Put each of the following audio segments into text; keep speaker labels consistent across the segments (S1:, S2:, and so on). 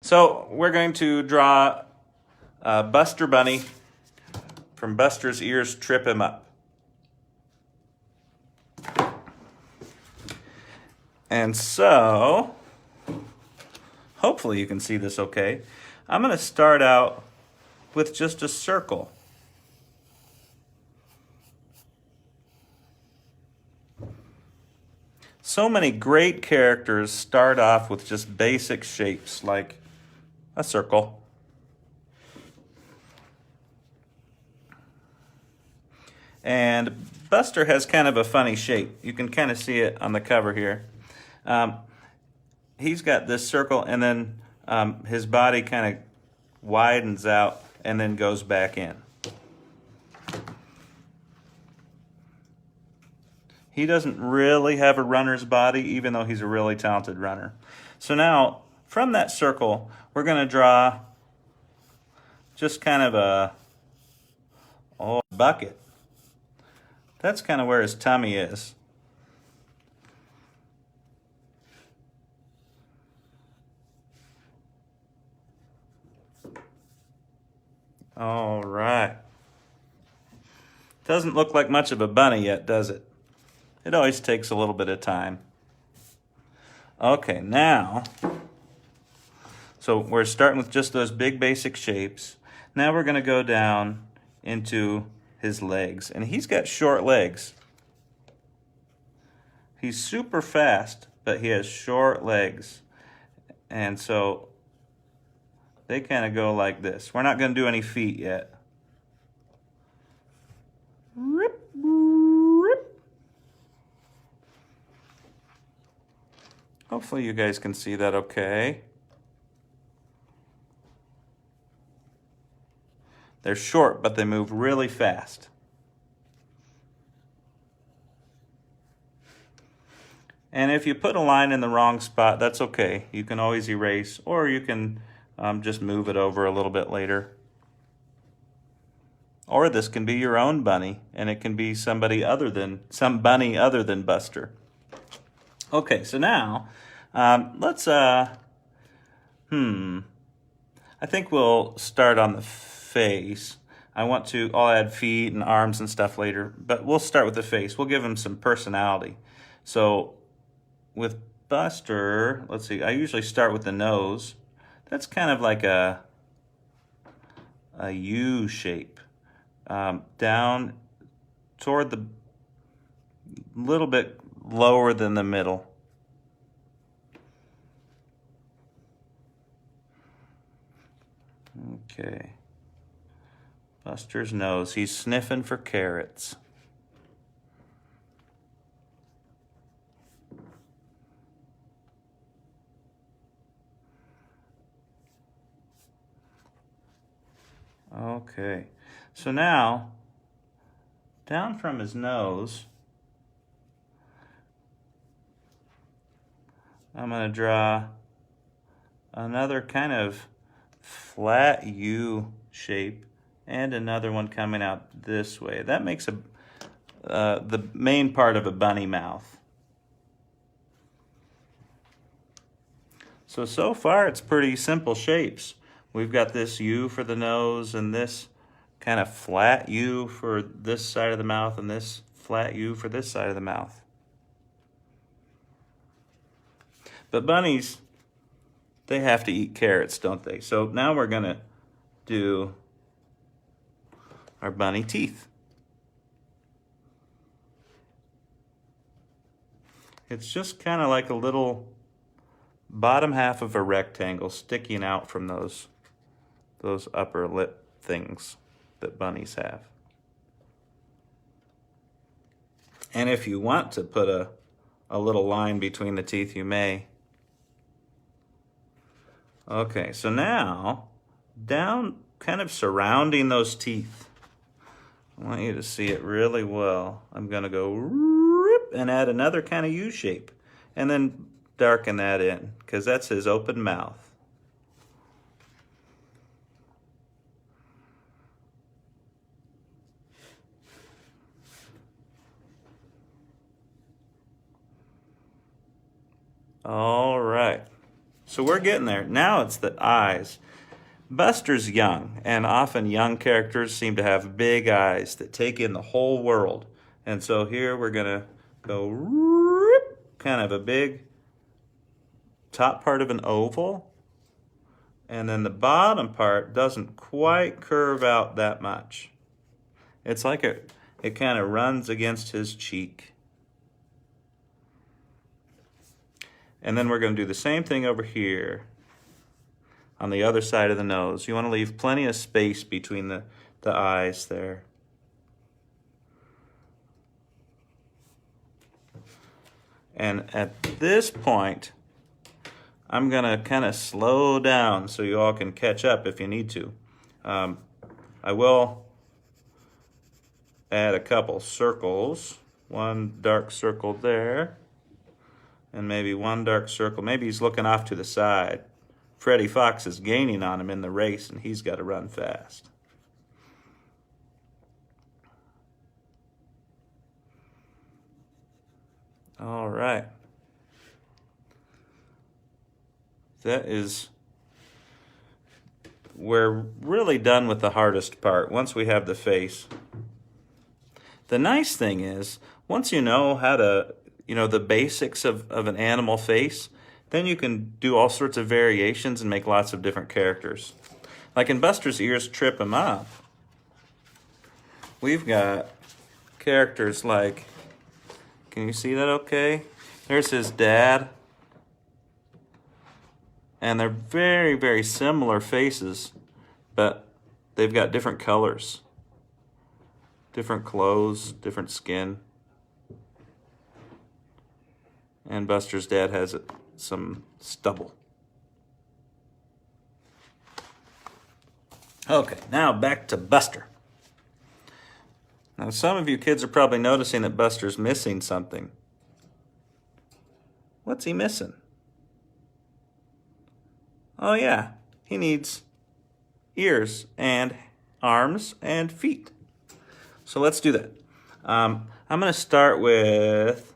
S1: So we're going to draw Buster Bunny from Buster's Ears Trip Him Up. And so, hopefully you can see this okay. I'm going to start out with just a circle. So many great characters start off with just basic shapes like a circle. And Buster has kind of a funny shape. You can kind of see it on the cover here. He's got this circle, and then his body kind of widens out and then goes back in. He doesn't really have a runner's body, even though he's a really talented runner. So now, from that circle, we're going to draw just kind of a bucket. That's kind of where his tummy is. All right. Doesn't look like much of a bunny yet, does it? It always takes a little bit of time. Okay, now, so we're starting with just those big basic shapes. Now we're going to go down into his legs. And he's got short legs. He's super fast, but he has short legs. And so they kind of go like this. We're not going to do any feet yet. Rip, rip. Hopefully you guys can see that okay. They're short, but they move really fast. And if you put a line in the wrong spot, that's okay. You can always erase, or you can just move it over a little bit later. Or this can be your own bunny, and it can be some bunny other than Buster. Okay, so now let's I think we'll start on the face. I'll add feet and arms and stuff later, but we'll start with the face. We'll give him some personality. So with Buster, let's see, I usually start with the nose. That's kind of like a U shape. Down toward the little bit lower than the middle. Okay. Buster's nose. He's sniffing for carrots. Okay. So now, down from his nose, I'm going to draw another kind of flat U shape and another one coming out this way. That makes the main part of a bunny mouth. So far it's pretty simple shapes. We've got this U for the nose and this kind of flat U for this side of the mouth and this flat U for this side of the mouth. But bunnies, they have to eat carrots, don't they? So now we're going to do our bunny teeth. It's just kind of like a little bottom half of a rectangle sticking out from those upper lip things that bunnies have. And if you want to put a little line between the teeth, you may. Okay, so now, down kind of surrounding those teeth, I want you to see it really well. I'm going to go rip and add another kind of U shape, and then darken that in, because that's his open mouth. All right. So we're getting there. Now it's the eyes. Buster's young, and often young characters seem to have big eyes that take in the whole world. And so here we're going to go kind of a big top part of an oval, and then the bottom part doesn't quite curve out that much. It's like it kind of runs against his cheek. And then we're going to do the same thing over here on the other side of the nose. You want to leave plenty of space between the eyes there. And at this point, I'm going to kind of slow down so you all can catch up if you need to. I will add a couple circles. One dark circle there, and maybe one dark circle. Maybe he's looking off to the side. Freddie Fox is gaining on him in the race, and he's got to run fast. All right. We're really done with the hardest part once we have the face. The nice thing is, once you know how to, the basics of an animal face, then you can do all sorts of variations and make lots of different characters. Like in Buster's ears trip him up, we've got characters like, can you see that okay? There's his dad. And they're very, very similar faces, but they've got different colors, different clothes, different skin. And Buster's dad has some stubble. Okay, now back to Buster. Now some of you kids are probably noticing that Buster's missing something. What's he missing? Oh yeah, he needs ears and arms and feet. So let's do that. I'm going to start with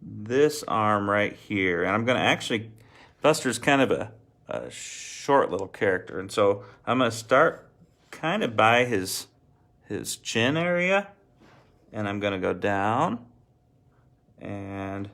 S1: this arm right here. And I'm going to actually, Buster's kind of a short little character. And so I'm going to start kind of by his chin area. And I'm going to go down and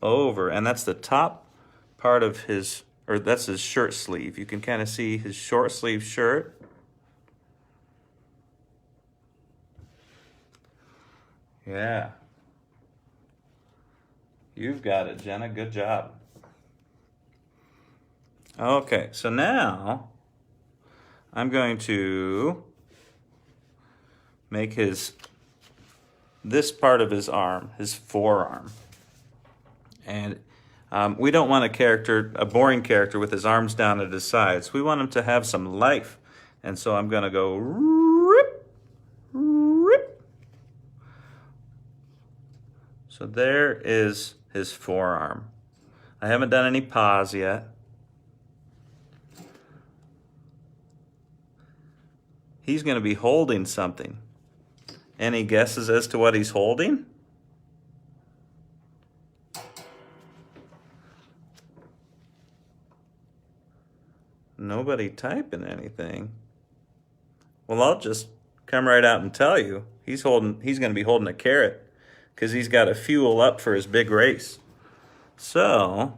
S1: over. And that's the top part of that's his shirt sleeve. You can kind of see his short sleeve shirt. Yeah. You've got it, Jenna. Good job. Okay, so now I'm going to make this part of his arm, his forearm. And we don't want a boring character with his arms down at his sides. We want him to have some life. And so I'm going to go rip, rip. So there is his forearm. I haven't done any paws yet. He's going to be holding something. Any guesses as to what he's holding? Nobody typing anything. Well, I'll just come right out and tell you. He's going to be holding a carrot because he's got to fuel up for his big race. So,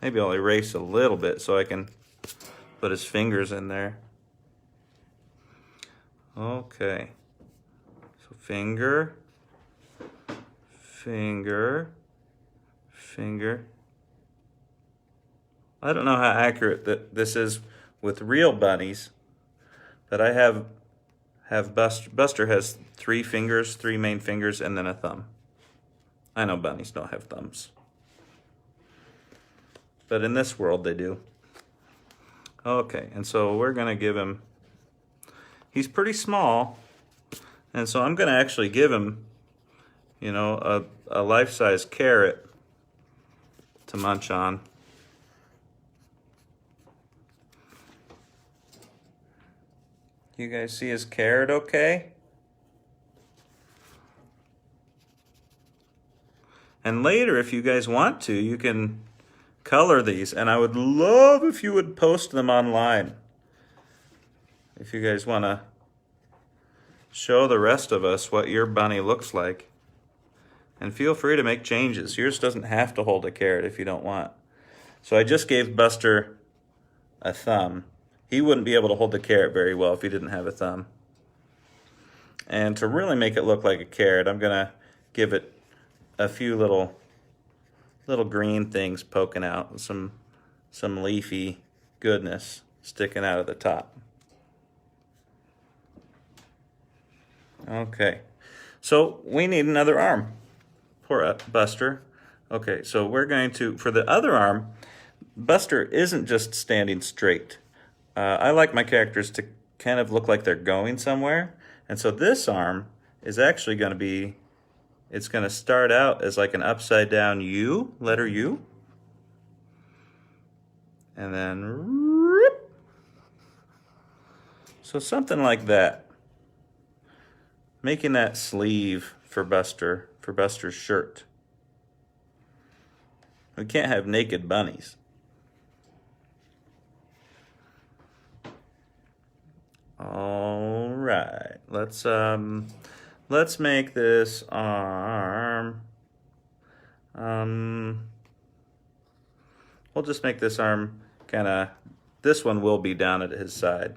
S1: maybe I'll erase a little bit so I can put his fingers in there. Okay. So finger, finger, finger. I don't know how accurate this is with real bunnies, but I have Buster has 3 fingers, 3 main fingers, and then a thumb. I know bunnies don't have thumbs, but in this world they do. Okay, and so we're going to give him, he's pretty small, and so I'm going to actually give him, a life-size carrot to munch on. You guys see his carrot okay? And later, if you guys want to, you can color these. And I would love if you would post them online. If you guys want to show the rest of us what your bunny looks like. And feel free to make changes. Yours doesn't have to hold a carrot if you don't want. So I just gave Buster a thumb. He wouldn't be able to hold the carrot very well if he didn't have a thumb. And to really make it look like a carrot, I'm gonna give it a few little green things poking out, some leafy goodness sticking out of the top. Okay, so we need another arm. Poor Buster. Okay, so we're going to, for the other arm, Buster isn't just standing straight. I like my characters to kind of look like they're going somewhere. And so this arm is actually going to be, it's going to start out as like an upside down U, letter U. And then, rip. So something like that. Making that sleeve for Buster's shirt. We can't have naked bunnies. All right, let's make this arm. We'll just make this arm kind of. This one will be down at his side.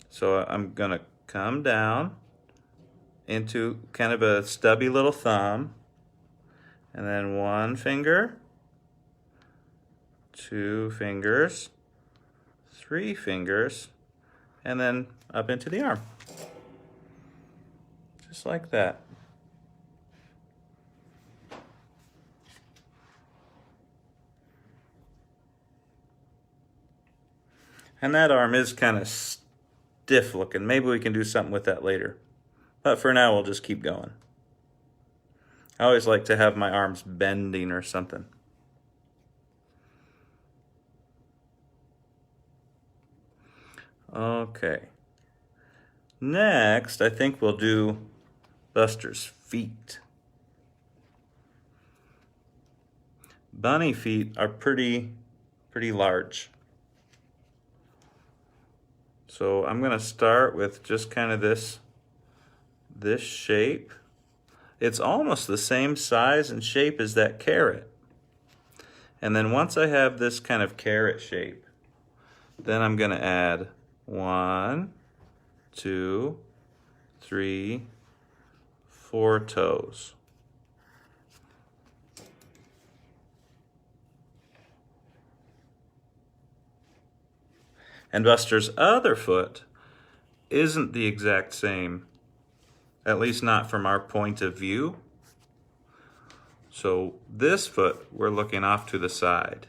S1: So I'm gonna come down into kind of a stubby little thumb, and then 1 finger, 2 fingers, 3 fingers, and then up into the arm. Just like that. And that arm is kind of stiff looking. Maybe we can do something with that later. But for now, we'll just keep going. I always like to have my arms bending or something. Okay. Next, I think we'll do Buster's feet. Bunny feet are pretty large. So I'm gonna start with just kind of this shape. It's almost the same size and shape as that carrot. And then once I have this kind of carrot shape, then I'm gonna add 1, 2, 3, 4 toes. And Buster's other foot isn't the exact same, at least not from our point of view. So this foot, we're looking off to the side.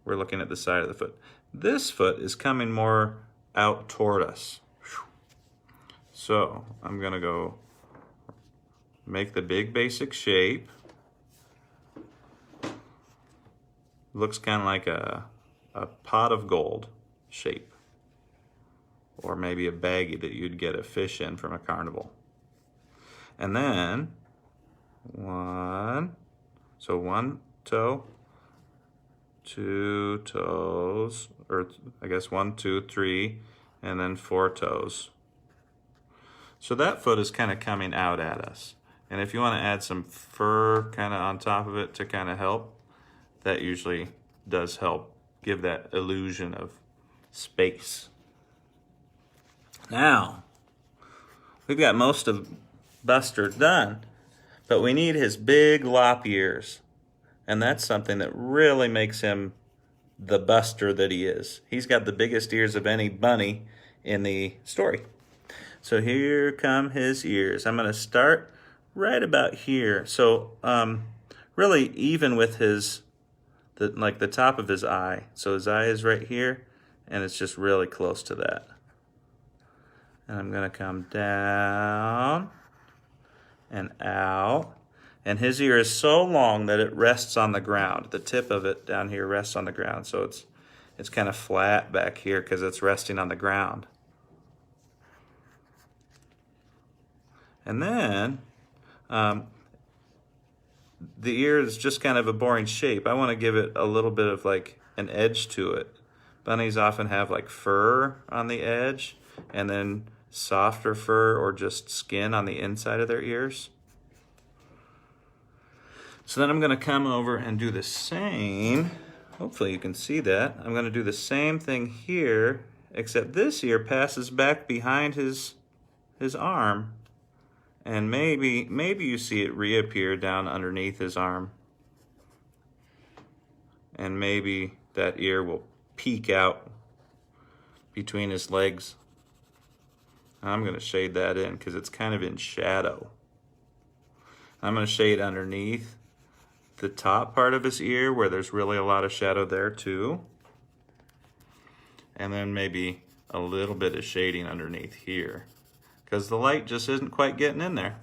S1: We're looking at the side of the foot. This foot is coming more out toward us. So I'm gonna go make the big basic shape. Looks kind of like a pot of gold shape. Or maybe a baggie that you'd get a fish in from a carnival. And then 1 toe, 2 toes, or I guess 1, 2, 3, and then 4 toes. So that foot is kind of coming out at us. And if you want to add some fur kind of on top of it to kind of help, that usually does help give that illusion of space. Now, we've got most of Buster done, but we need his big lop ears. And that's something that really makes him the Buster that he is. He's got the biggest ears of any bunny in the story. So here come his ears. I'm gonna start right about here. So really even with the top of his eye. So his eye is right here, and it's just really close to that. And I'm gonna come down and out. And his ear is so long that it rests on the ground. The tip of it down here rests on the ground. So it's kind of flat back here because it's resting on the ground. And then the ear is just kind of a boring shape. I want to give it a little bit of like an edge to it. Bunnies often have like fur on the edge and then softer fur or just skin on the inside of their ears. So then I'm going to come over and do the same. Hopefully you can see that. I'm going to do the same thing here, except this ear passes back behind his arm. And maybe you see it reappear down underneath his arm. And maybe that ear will peek out between his legs. I'm going to shade that in because it's kind of in shadow. I'm going to shade underneath the top part of his ear where there's really a lot of shadow there too. And then maybe a little bit of shading underneath here because the light just isn't quite getting in there.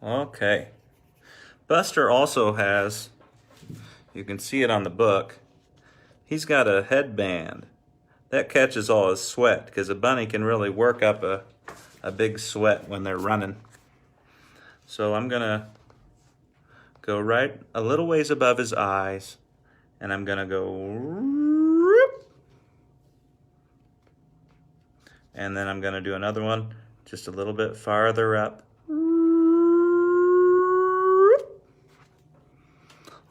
S1: Okay. Buster also has, you can see it on the book, he's got a headband. That catches all his sweat because a bunny can really work up a big sweat when they're running. So I'm gonna go right a little ways above his eyes and I'm gonna go, and then I'm gonna do another one just a little bit farther up.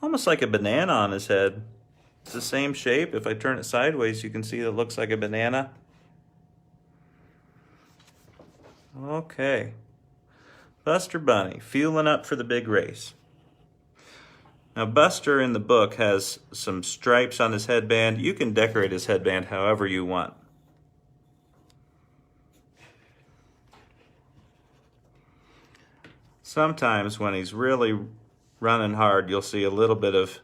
S1: Almost like a banana on his head. It's the same shape. If I turn it sideways, you can see it looks like a banana. Okay. Buster Bunny, fueling up for the big race. Now Buster in the book has some stripes on his headband. You can decorate his headband however you want. Sometimes when he's really running hard, you'll see a little bit of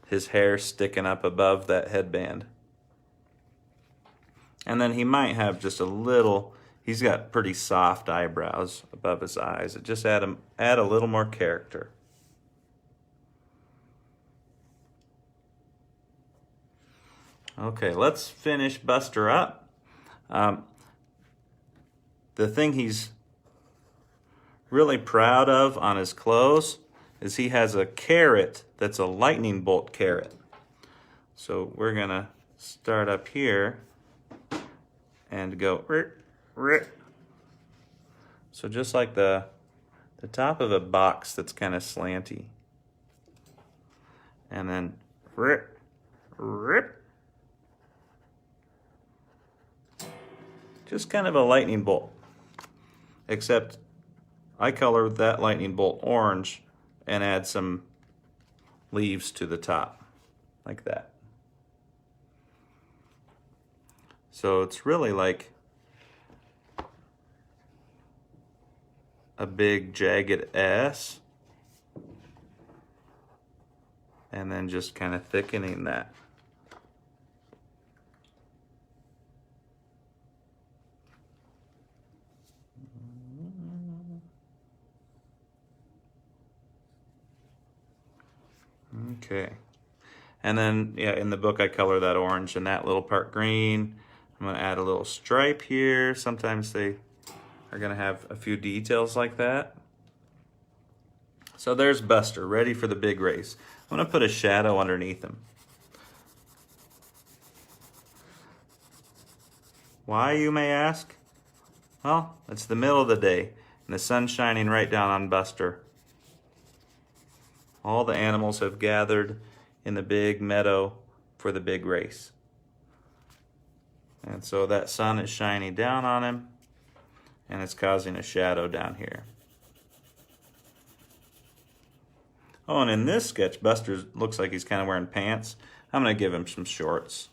S1: his hair sticking up above that headband. And then he might have just a little, he's got pretty soft eyebrows above his eyes. It just add a little more character. Okay, let's finish Buster up. The thing he's really proud of on his clothes is he has a carrot that's a lightning bolt carrot. So we're gonna start up here and go so just like the top of a box that's kind of slanty. And then just kind of a lightning bolt. Except I colored that lightning bolt orange and add some leaves to the top, like that. So it's really like a big jagged S, and then just kind of thickening that. Okay, and then yeah, in the book I color that orange and that little part green. I'm going to add a little stripe here. Sometimes they are going to have a few details like that. So there's Buster, ready for the big race. I'm going to put a shadow underneath him. Why, you may ask? Well, it's the middle of the day and the sun's shining right down on Buster. All the animals have gathered in the big meadow for the big race. And so that sun is shining down on him, and it's causing a shadow down here. Oh, and in this sketch, Buster looks like he's kind of wearing pants. I'm going to give him some shorts.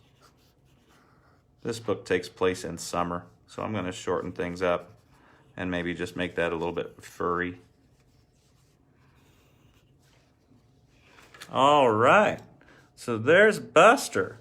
S1: This book takes place in summer, so I'm going to shorten things up and maybe just make that a little bit furry. All right, so there's Buster.